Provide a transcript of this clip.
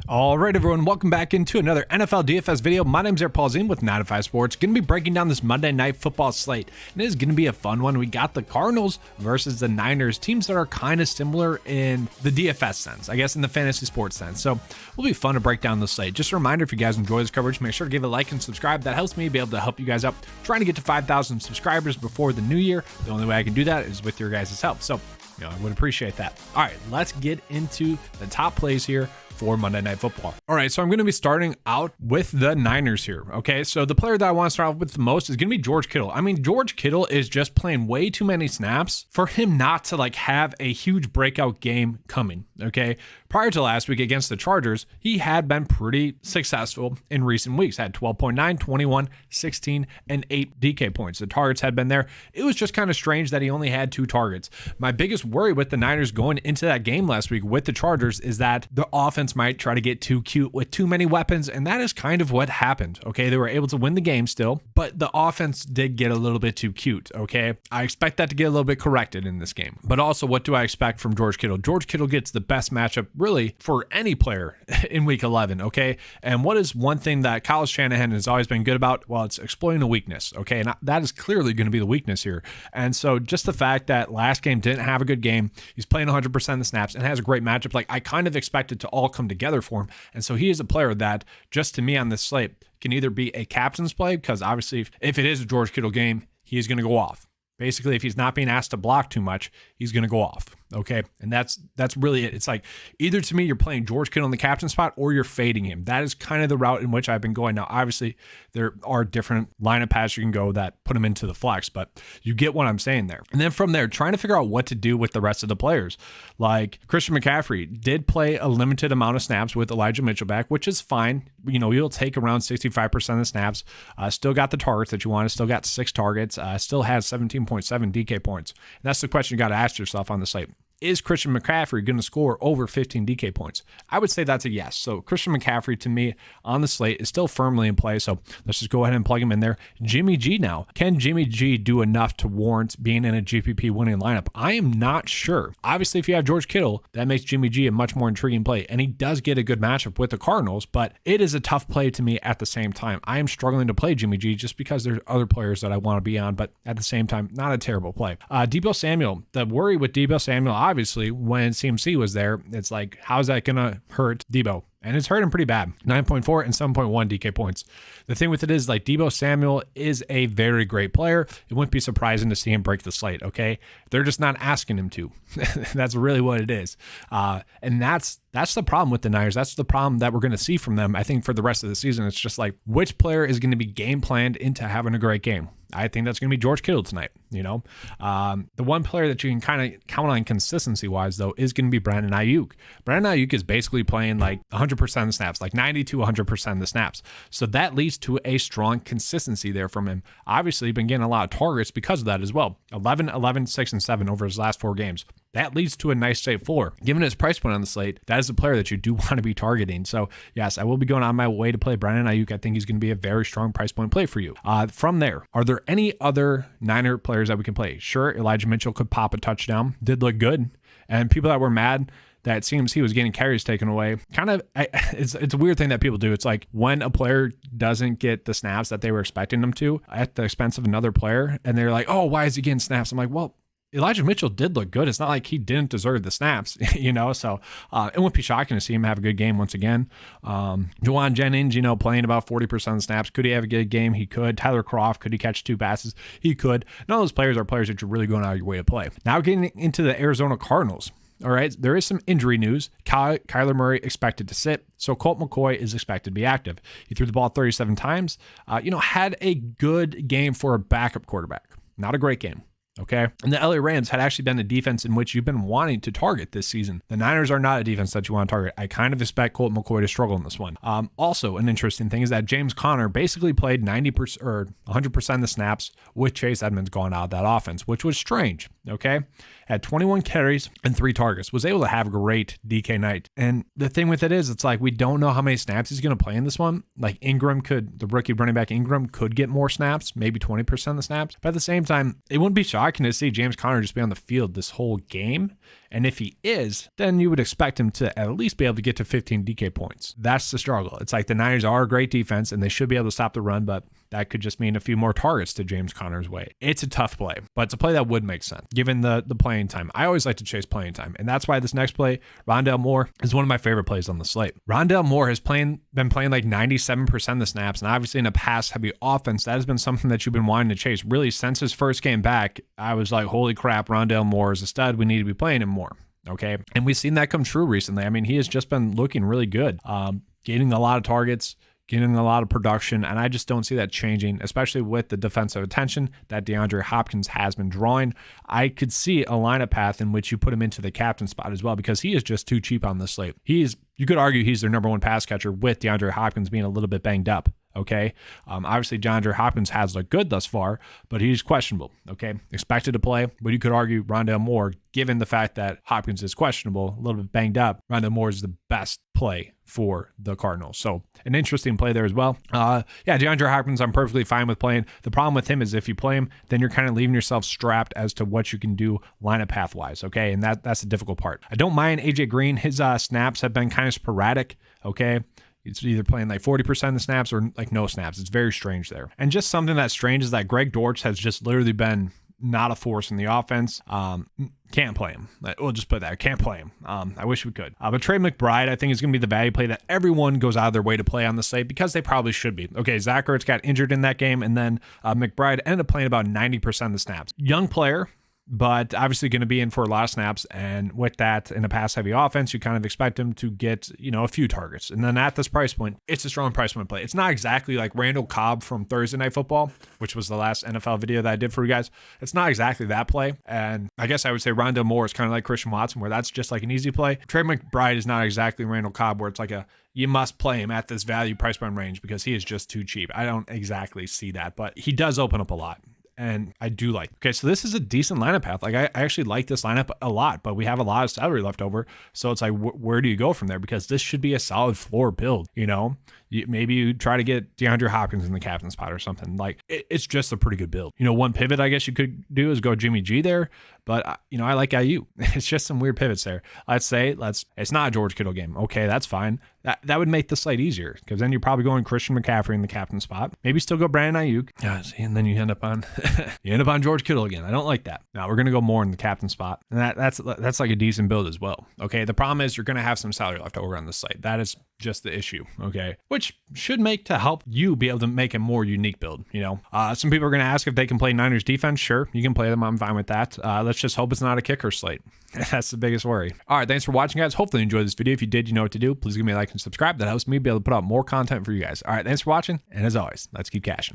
All right, everyone, welcome back into another NFL DFS video. My name's Polzin with 9to5 Sports. Going to be breaking down this Monday Night Football slate, and it is going to be a fun one. We got the Cardinals versus the Niners, teams that are kind of similar in the DFS sense, I guess in the fantasy sports sense. So it'll be fun to break down the slate. Just a reminder, if you guys enjoy this coverage, make sure to give it a like and subscribe. That helps me be able to help you guys out. Trying to get to 5,000 subscribers before the new year. The only way I can do that is with your guys' help. So I would appreciate that. All right, let's get into the top plays here for Monday Night Football. All right, so I'm going to be starting out with the Niners here, okay? So the player that I want to start off with the most is going to be George Kittle. I mean, George Kittle is just playing way too many snaps for him not to have a huge breakout game coming, okay? Prior to last week against the Chargers, he had been pretty successful in recent weeks. Had 12.9, 21, 16, and 8 DK points. The targets had been there. It was just kind of strange that he only had 2 targets. My biggest worry with the Niners going into that game last week with the Chargers is that the offense might try to get too cute with too many weapons, and that is kind of what happened, okay? They were able to win the game still, but the offense did get a little bit too cute, okay? I expect that to get a little bit corrected in this game. But also, what do I expect from George Kittle? George Kittle gets the best matchup really for any player in week 11, okay? And what is one thing that Kyle Shanahan has always been good about? Well, it's exploiting a weakness, okay? And that is clearly going to be the weakness here. And so just the fact that last game didn't have a good game, he's playing 100% of the snaps and has a great matchup, I kind of expect it to all come together for him. And so he is a player that, just to me on this slate, can either be a captain's play, because obviously if it is a George Kittle game, he is going to go off. Basically, if he's not being asked to block too much, he's going to go off. Okay. And that's really it. It's either to me, you're playing George Kittle in the captain spot or you're fading him. That is kind of the route in which I've been going. Now, obviously, there are different lineup paths you can go that put him into the flex, but you get what I'm saying there. And then from there, trying to figure out what to do with the rest of the players. Like Christian McCaffrey did play a limited amount of snaps with Elijah Mitchell back, which is fine. You'll take around 65% of the snaps. Still got the targets that you want. Still got 6 targets. Still has 17.7 DK points. And that's the question you got to ask yourself on the slate. Is Christian McCaffrey going to score over 15 DK points? I would say that's a yes. So Christian McCaffrey, to me, on the slate is still firmly in play. So let's just go ahead and plug him in there. Jimmy G now. Can Jimmy G do enough to warrant being in a GPP winning lineup? I am not sure. Obviously, if you have George Kittle, that makes Jimmy G a much more intriguing play. And he does get a good matchup with the Cardinals, but it is a tough play to me at the same time. I am struggling to play Jimmy G just because there's other players that I want to be on, but at the same time, not a terrible play. Deebo Samuel. The worry with Deebo Samuel, obviously, when CMC was there, it's how's that going to hurt Deebo? And it's hurt him pretty bad. 9.4 and 7.1 DK points. The thing with it is, Deebo Samuel is a very great player. It wouldn't be surprising to see him break the slate, okay? They're just not asking him to. That's really what it is. And that's the problem with the Niners. That's the problem that we're going to see from them, I think, for the rest of the season. It's just which player is going to be game planned into having a great game? I think that's going to be George Kittle tonight, The one player that you can kind of count on consistency-wise, though, is going to be Brandon Ayuk. Brandon Ayuk is basically playing 100% of the snaps, 90 to 100% of the snaps. So that leads to a strong consistency there from him. Obviously, been getting a lot of targets because of that as well. 11, 11, 6, and 7 over his last 4 games. That leads to a nice safe floor. Given his price point on the slate, that is a player that you do want to be targeting. So yes, I will be going on my way to play Brandon Ayuk. I think he's going to be a very strong price point play for you. From there, are there any other Niner players that we can play? Sure, Elijah Mitchell could pop a touchdown. Did look good. And people that were mad that CMC was getting carries taken away. It's a weird thing that people do. It's when a player doesn't get the snaps that they were expecting them to at the expense of another player, and they're like, oh, why is he getting snaps? I'm like, well, Elijah Mitchell did look good. It's not like he didn't deserve the snaps, so it wouldn't be shocking to see him have a good game once again. Juwan Jennings, playing about 40% of the snaps. Could he have a good game? He could. Tyler Kroft, could he catch 2 passes? He could. None of those players are players that you're really going out of your way to play. Now getting into the Arizona Cardinals. All right, there is some injury news. Kyler Murray expected to sit, so Colt McCoy is expected to be active. He threw the ball 37 times, had a good game for a backup quarterback. Not a great game. Okay. And the LA Rams had actually been the defense in which you've been wanting to target this season. The Niners are not a defense that you want to target. I kind of expect Colt McCoy to struggle in this one. Also, an interesting thing is that James Conner basically played 90% or 100% of the snaps with Chase Edmonds going out of that offense, which was strange. Okay. Had 21 carries and 3 targets, was able to have a great DK night. And the thing with it is, it's we don't know how many snaps he's going to play in this one. The rookie running back Ingram could get more snaps, maybe 20% of the snaps. But at the same time, it wouldn't be shocking shocking to see James Conner just be on the field this whole game. And if he is, then you would expect him to at least be able to get to 15 DK points. That's the struggle. It's like the Niners are a great defense and they should be able to stop the run, but that could just mean a few more targets to James Conner's way. It's a tough play, but it's a play that would make sense given the playing time. I always like to chase playing time, and that's why this next play, Rondale Moore, is one of my favorite plays on the slate. Rondale Moore has been playing like 97% of the snaps, and obviously in a pass-heavy offense, that has been something that you've been wanting to chase. Really, since his first game back, I was like, holy crap, Rondale Moore is a stud. We need to be playing him more. Okay. And we've seen that come true recently. I mean, he has just been looking really good, getting a lot of targets, getting a lot of production, and I just don't see that changing, especially with the defensive attention that DeAndre Hopkins has been drawing. I could see a lineup path in which you put him into the captain spot as well, because he is just too cheap on this slate. You could argue he's their number one pass catcher with DeAndre Hopkins being a little bit banged up. Okay. Obviously, DeAndre Hopkins has looked good thus far, but he's questionable. Okay. Expected to play, but you could argue Rondale Moore, given the fact that Hopkins is questionable, a little bit banged up, Rondale Moore is the best play for the Cardinals. So an interesting play there as well. DeAndre Hopkins, I'm perfectly fine with playing. The problem with him is if you play him, then you're kind of leaving yourself strapped as to what you can do lineup path wise. Okay. And that's the difficult part. I don't mind AJ Green. His snaps have been kind of sporadic. Okay. It's either playing like 40% of the snaps or like no snaps. It's very strange there. And just something that's strange is that Greg Dortch has just literally been not a force in the offense. Can't play him. We'll just put that. Can't play him. I wish we could. But Trey McBride, I think, is going to be the value play that everyone goes out of their way to play on the slate because they probably should be. Okay, Zach Ertz got injured in that game, and then McBride ended up playing about 90% of the snaps. Young player, but obviously going to be in for a lot of snaps. And with that, in a pass-heavy offense, you kind of expect him to get, a few targets. And then at this price point, it's a strong price point play. It's not exactly like Randall Cobb from Thursday Night Football, which was the last NFL video that I did for you guys. It's not exactly that play. And I guess I would say Rondale Moore is kind of like Christian Watson, where that's just like an easy play. Trey McBride is not exactly Randall Cobb, where it's like you must play him at this value price point range because he is just too cheap. I don't exactly see that, but he does open up a lot. And I do like. Okay, so this is a decent lineup path. Like I actually like this lineup a lot, but we have a lot of salary left over. So it's like, where do you go from there? Because this should be a solid floor build. Maybe you try to get DeAndre Hopkins in the captain spot or something. Like it's just a pretty good build. One pivot I guess you could do is go Jimmy G there, but I like IU. It's just some weird pivots there. Let's say it's not a George Kittle game. Okay, that's fine. That would make the slate easier because then you're probably going Christian McCaffrey in the captain spot. Maybe still go Brandon Ayuk. And then you end up on George Kittle again. I don't like that. Now we're gonna go more in the captain spot, and that's like a decent build as well. Okay, the problem is you're gonna have some salary left over on the slate. That is just the issue. Okay, which should make to help you be able to make a more unique build. Some people are gonna ask if they can play Niners defense. Sure, you can play them. I'm fine with that. Let's just hope it's not a kicker slate. That's the biggest worry. All right, thanks for watching, guys. Hopefully you enjoyed this video. If you did, you know what to do. Please give me a like and subscribe. That helps me be able to put out more content for you guys. All right, thanks for watching, and as always, let's keep cashing.